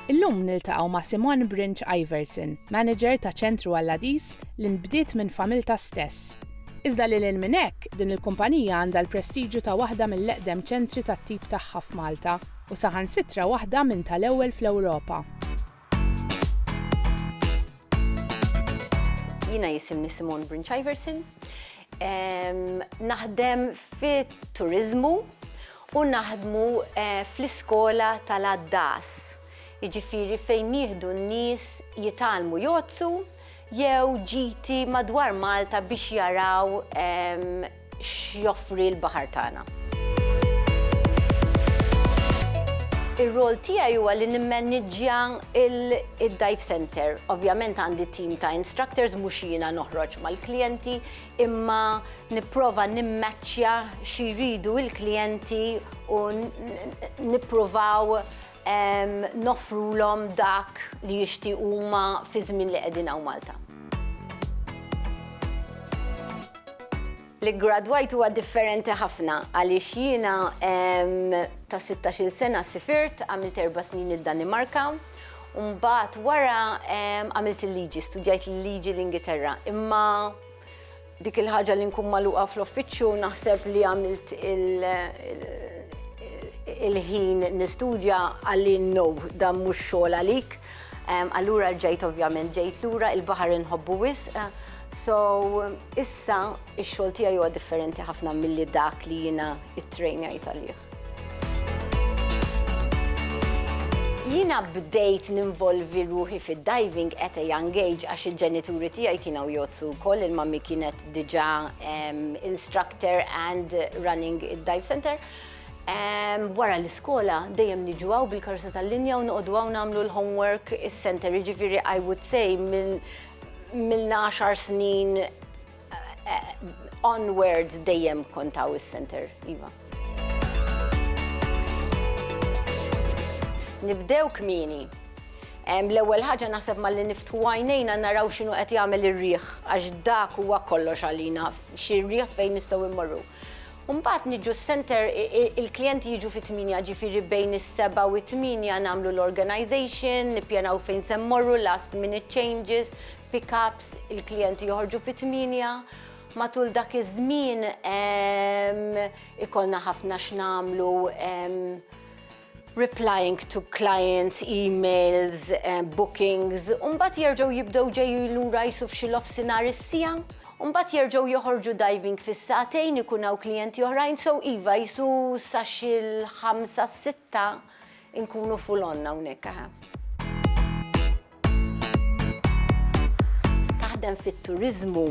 Illum niltaqgħu ma' Simone Brinch-Iversen, manager ta' ċentru għall-għadis li nbdiet minn familtha stess. Iżda lil minn hekk, din il-kumpanija għandha l-prestiġju ta' waħda mill-eqdem ċentri tat-tip tagħha f'Malta u saħansitra waħda minn tal-ewwel fl-Ewropa. Jiena jisimni Simone Brinch-Iversen, naħdem fit-turizmu u naħdmu fl-iskola tal-għadis. Jiġifieri fejn jieħdu n-nies jitgħallmu jozzu jew ġiti madwar Malta biex jaraw x'joffri l-baħar tagħna. Ir-rol tiegħi huwa li nimmaneġġja il-dive center. Ovvjament għandi tim ta' instructors mhux jiena noħroġ mal-klijenti, imma nipprova nimmatchja xi jridu l-klijenti u nippruvaw nofrulhom dak li jixtiequ huma fi żmien li qegħdin hawn Malta. Li gradwajt huwa differenti ħafna għaliex jiena ta' 16-il sena sifirt, għamilt 4 snin id-Danimarka, u mbagħad wara għamilt il-liġi, studjajt il-liġi l-Ingilterra. Imma dik il-ħaġa li nkun magħluqa fl-uffiċċju naħseb li għamilt il-ħin nistudja għalli no, dan mhux xogħol għalik. Allura ovvjament ġejt lura il-baħar inħobbu wisq. So issa x-xogħol tiegħi huwa differenti ħafna milli dak li jiena ittrejnjajt għalih. Jiena bdejt ninvolvi ruħi fid-diving at a young age għax il-ġenituri tiegħi kienu jozzu wkoll, il-mammi kienet diġà instructor and running id-dive center. Wara l-iskola dejjem niġu għaw bil-karozza tal-linja u noqogħdu għaw nagħmlu l-homework is-center, jiġifieri I would say mill-10 snin onwards dejjem kont hawn is-center, iva. Nibdew kmieni. L-ewwel ħaġa naħseb malli niftħu għajnejna naraw x'inhu qed jagħmel ir-riħ għax dak huwa kollox għalina, xi rieħ fejn nistgħu immorru. Mbagħad niġu s-center, il-klijenti jiġu fit-8, ġifieri bejn is-7 u 8 nagħmlu l-organization, nippjanaw fejn se mmorru, last minute changes, pick-ups, il-klijenti joħorġu fit-8. Matul dak iż-żmien ikollna ħafna x'nagħmlu, replying to clients, emails, bookings, u mbagħad jerġgħu jibdew ġejju lura jsu f'xi nofsinhar is-sija. Mbagħad jerġgħu joħorġu diving fis-sagħtejn ikun hawn klijenti oħrajn, so iva jisu sa xi 5-6 inkunu full on hawnhekk. Taħdem fit-turiżmu,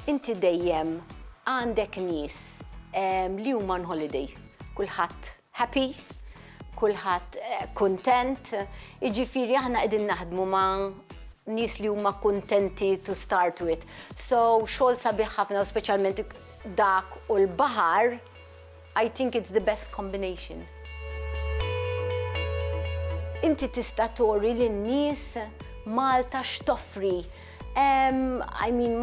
inti dejjem għandek nies li huma on holiday. Kulħadd happy, kulħadd kuntent, jiġifieri aħna qegħdin naħdmu ma' nies li huma kuntenti to start with. So xogħol sabiħ ħafna u speċjalment dak u l-baħar, I think it's the best combination. Inti tista' tori lin-nies Malta x'toffri.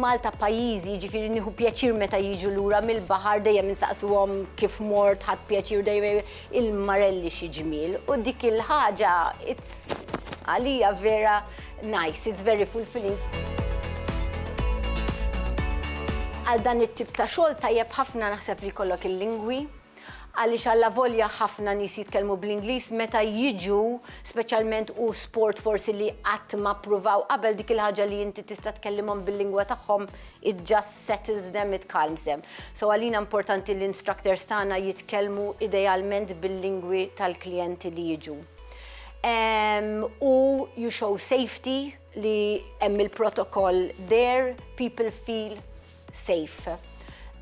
Malta pajjiżi, ġifieri nieħu pjaċir meta jiġu lura mill-baħar dejjem insaqsuhom kif mort, ħadd pjaċir dejjem il-marelli xi ġmiel. U dik il-ħaġa għalija vera nice, it's very fulfilling. Għal dan it-tip ta' xogħol tajjeb ħafna naħseb li jkollok il-lingwi, għaliex alla volja ħafna nies jitkellmu bl-Ingliż meta jiġu speċjalment u sport forsi li qatt ma ppruvaw qabel dik il-ħaġa li inti tista' tkellimhom bil-lingwa tagħhom, it just settles them, it calms them. So għalina importanti l-instructors tagħna jitkellmu idealment bil-lingwi tal-klijenti li jiġu. U you show safety li hemm il-protokoll there, people feel safe.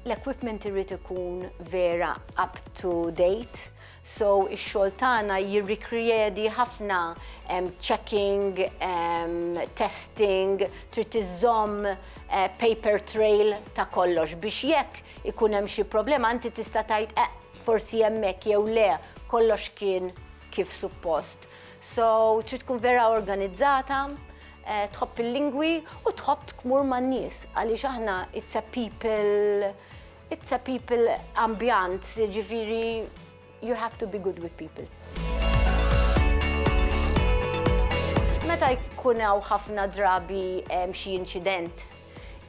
L-equipment irid ikun vera up to date, so x-xogħol tagħna jirrikriedi ħafna checking, testing, trid iżomm paper trail ta' kollox biex jekk ikun hemm xi problema inti tista' tgħid forsi hemmhekk jew le kollox kien kif suppost. So trid tkun vera organizzata, tħobb il-lingwi u tħobb tmur man-nies għaliex aħna it's a people ambjant, ġifieri you have to be good with people. meta jkun hawn ħafna drabi xi inċident,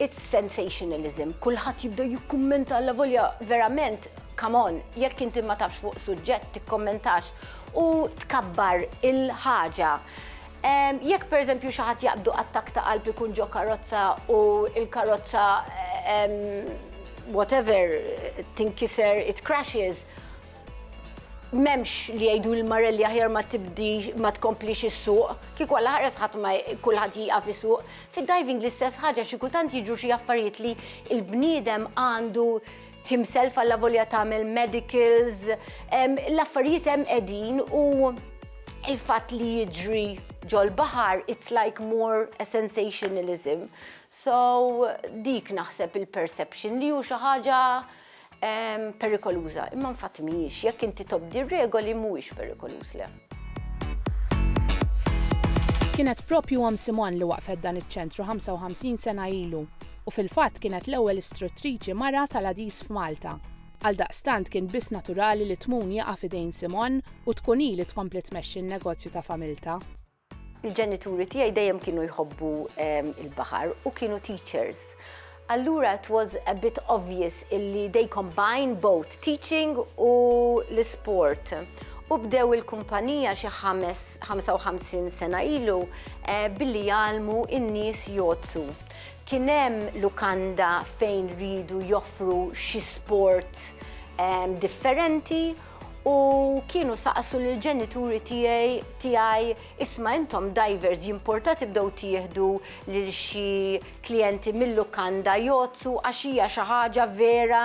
it's sensationalism. Kulħadd jibda jikkummenta alla volja verament, come on, jekk inti ma tafx fuq suġġett tikkommentax u tkabbar il-ħaġa. Jekk pereżempju xi ħadd jaqbdu attakk ta' qalb ikun ġo karozza u l-karozza whatever tinkiser, it crashes, m'hemmx li jgħidu l-marelli aħjar ma tkomplix is-suq, kieku għal ħares ħadd ma kulħadd jieqaf is-suq. Fid-diving l-istess ħaġa xi kultant jiġu xi affarijiet li l-bniedem għandu himself alla volja tagħmel medicals, l-affarijiet hemm qegħdin u il-fatt li jiġri ġol baħar, it's like more a sensationalism. So dik naħseb il-perception li hu xi ħaġa perikoluża, imma nfatt mhijiex, jekk inti tobdi regoli mhuwiex perikoluż le. Kienet proprju Simone li waqfet dan iċ-ċentru 55 sena ilu u fil-fatt kienet l-ewwel istruttriċi mara tal-għadis f'Malta. Għaldaqstant kien biss naturali li tmun jaqa' f'idejn Simone u tkun hi li tkompli tmexxi n-negozju ta' familtha. Il-ġenituri tiegħi dejjem kienu jħobbu il-baħar u kienu teachers. Allura it was a bit obvious illi they combine both teaching u l-sport. U bdew il-kumpanija xi 55 sena ilu billi jgħallmu n-nies jogħodsu. Kien hemm lukanda fejn ridu joffru xi sport differenti u kienu saqsu lill-ġenituri tiegħi isma' intom divers jimporta tibdew tieħdu lil xi klijenti mill-lukanda jogħodsu għax hija xi ħaġa vera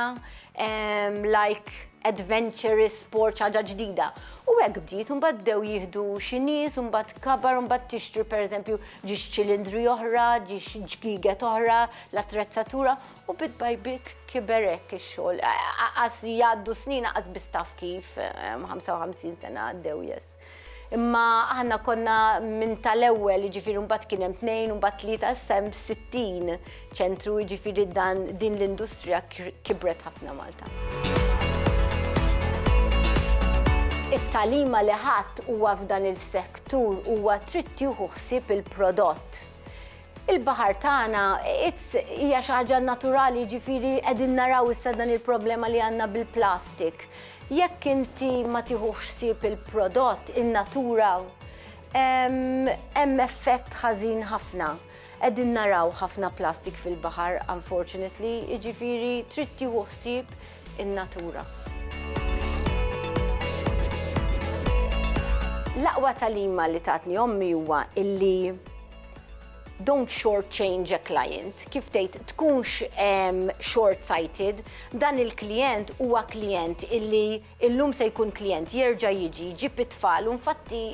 like adventurous sport ħaġa ġdida. U hekk bdiet u mbagħad bdew jieħdu xi nies u mbagħad kabar u mbagħad tixtri pereżempju ġiex ċilindri oħra, ġiex ġgiget oħra, l-attrezzatura u bit by bit kiber hekk ix-xogħol. Qas jgħaddu snin qas bistaf kif 55 sena għaddew yes. Imma aħna konna minn tal-ewwel jiġifieri mbagħad kien hemm 2 u mbagħad 3 issa hemm 60 ċentru jiġifieri din l-industrija kibret ħafna Malta. It-tagħlima li ħadd huwa f'dan il-settur huwa trid tieħu ħsieb il-prodott. Il-baħar tagħna hija xi ħaġa naturali jiġifieri qegħdin naraw issa dan il-problema li għandna bil-plastik. Jekk inti ma tieħux ħsieb il-prodott, in-natura hemm effett ħażin ħafna. Qegħdin naraw ħafna plastik fil-baħar unfortunately, jiġifieri trid tieħu ħsieb in-natura. L-aqwa tagħlima li tatni ommi huwa illi don't short-change a client. Kif tgħid tkunx short-sighted, dan il-klient huwa klient illi illum se jkun klient jerġa' jiġi jġib it-tfal u infatti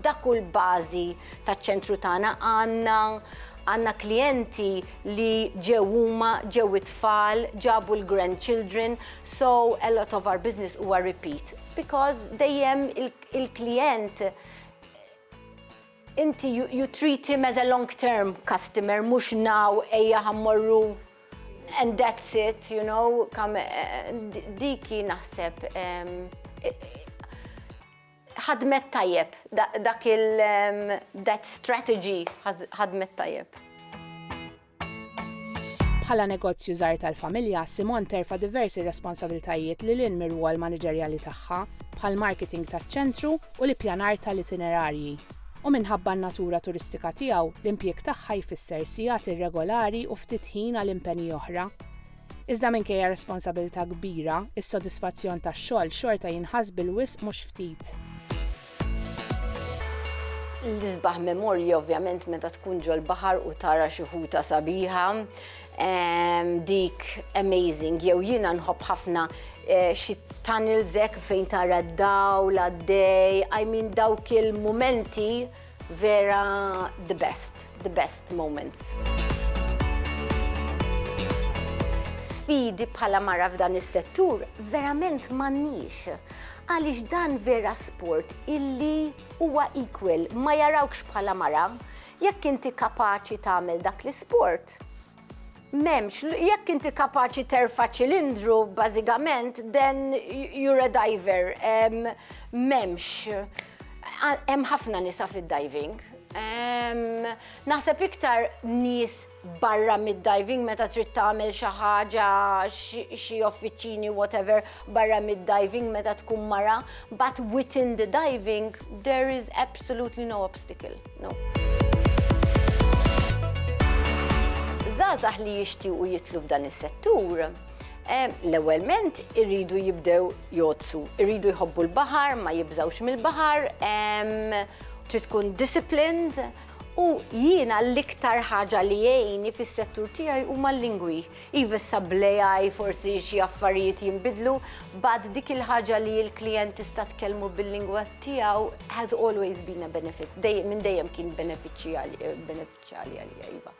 dak kull bażi taċ-ċentru tagħna għandna klijenti li ġew huma, ġew it-tfal, ġabu l-grandchildren, so a lot of our business huwa repeat. Because dejjem il-klient inti you treat him as a long-term customer, mhux now ejja ħammorru and that's it, you know, diki naħseb ħadmet tajjeb, that strategy ħadmet tajjeb. Bħala negozju żgħar tal-familja, Simone terfa' diversi responsabiltajiet li lil mir-rwol maniġerjali tagħha bħal marketing taċ-ċentru u l-ippjanar tal-itinerarji. U minħabba n-natura turistika tiegħu, l-impjieg tagħha jfisser sigħat irregolari u ftit ħin għal impenji oħra. Iżda minkejja responsabilità kbira, is-sodisfazzjon tax-xogħol xorta jinħass bil-wisq mhux ftit. L-isbaħ memorji ovvjament meta tkun ġol baħar u tara xi ħuta sabiħa, dik amazing. Jew jiena nħobb ħafna xi tunnels hekk fejn tara d-dawl għaddej, I mean dawk il-mumenti vera the best moments. Sfidi bħala mara f'dan is-settur verament m'għandniex. Għaliex dan vera sport illi huwa equal, ma jarawx bħala mara, jekk inti kapaċi tagħmel dak l-isport. M'hemmx, jekk inti kapaċi terfa' ċilindru bażikament, then you're a diver. M'hemmx. Hemm ħafna nisa fid-diving. Naħseb iktar nies barra mid-diving meta trid tagħmel xi ħaġa, xi offiċini, whatever, barra mid-diving meta tkun mara, but within the diving there is absolutely no obstacle. No. Żgħażagħ li jixtiequ jidħlu f'dan is-settur, l-ewwelment irridu jibdew jogħodsu, irridu jħobbu l-baħar, ma jibżgħux mill-baħar, trid tkun disciplined. U jiena l-iktar ħaġa li jgħinni fis-settur tiegħi huma l-lingwi. Iva sablejaj forsi xi affarijiet jinbidlu, bad dik il-ħaġa li l-klijent tista' tkellmu bil-lingwa tiegħu has always been a benefit. Minn dejjem kien benefiċjali għalija iva.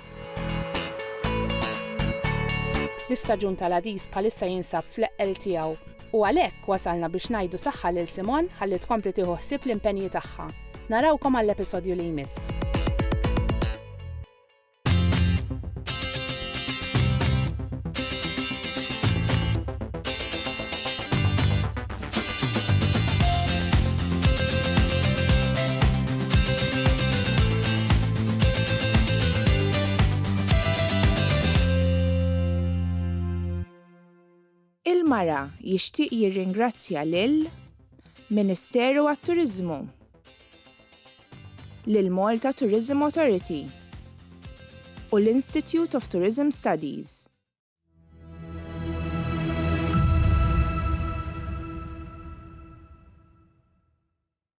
L-istaġun tal-għadis bħalissa jinsab fl-eqqel tiegħu u għalhekk wasalna biex ngħidu saħħa lil Simone ħalli tkompli tieħu ħsieb l-impenji tagħha. Narawkom għall-episodju li jmiss. Il-mara jixtieq jirringrazzja lil Ministeru għat-Turiżmu, lil Malta Tourism Authority u l-Institute of Tourism Studies.